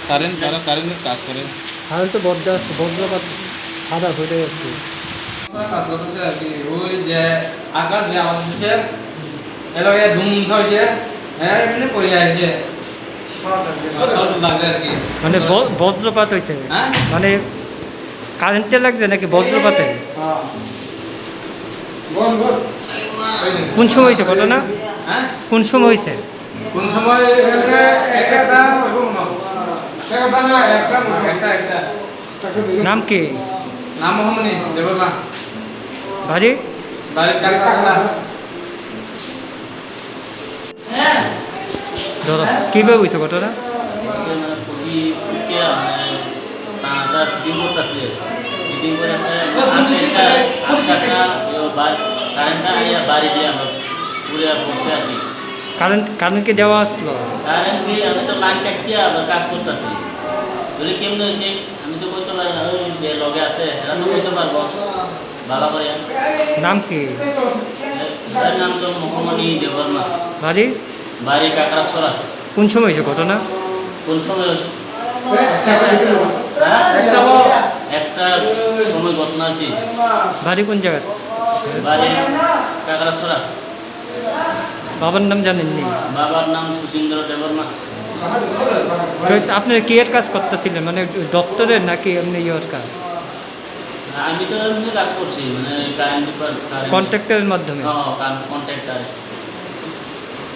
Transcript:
কারেন্টের কাজ করে। কারেন্ট তো বজ্রপাত সাদা হয়ে যাচ্ছে। কাজ করতেছে আর কি, ওই যে আকাশ যে আওয়াজ দিচ্ছে এলাকা ধুমসা হয়েছে, হ্যাঁ এমনি পড়ে আসছে, শর্ট লাগছে আর কি। মানে বজ্রপাত হয়েছে, হ্যাঁ মানে কারেন্টে লাগছে নাকি বজ্রপাতে? হ্যাঁ বল বল। কোন সময় হয়েছে ঘটনা? হ্যাঁ কোন সময় হয়েছে? কোন সময় একটা নাম কি? নাম মোহাম্মনী দেবর্মা, বাড়ি? বাড়ির কাকা। ধরো কীভাবে হয়েছে ঘটনা? মানে খুবই টানা ফিটিং করতেছে, ফিটিং করে কারেন্টটা আইয়া বাড়ি দিয়ে আমরা পুরে পড়ছে আর কি। কারেন্ট কি দেওয়া আসলো? কারেন্ট দিয়ে আমি তো লাইন কাটতে আবার কাজ করতেছি, বলে কেমন হয়েছে আমি তো বলতে পারি না, ওই যে লগে আছে এরা তো বলতে পারবো ভালো করে। নাম কি? তার নাম তো মোহাম্মনী দেবর্মা, বাড়ি? বাড়ি কাকড়াছড়া। কোন সময় হয়েছে ঘটনা? কোন সময় হয়েছে? একটা সময় ঘটনা আছে। বাড়ি কোন জায়গা? বাড়ি কাকড়াছড়া। বাবার নাম জানেননি? বাবার নাম সুচিন্দ্র দেবর্মা। তো আপনার কি এর কাজ করতেছিলেন, মানে দপ্তরের নাকি এমনি ইয়ের কাজ? আমি তো এমনি কাজ করছি, মানে কারেন্ট কন্ট্রাক্টরের মাধ্যমে? হ্যাঁ কন্ট্রাক্টর।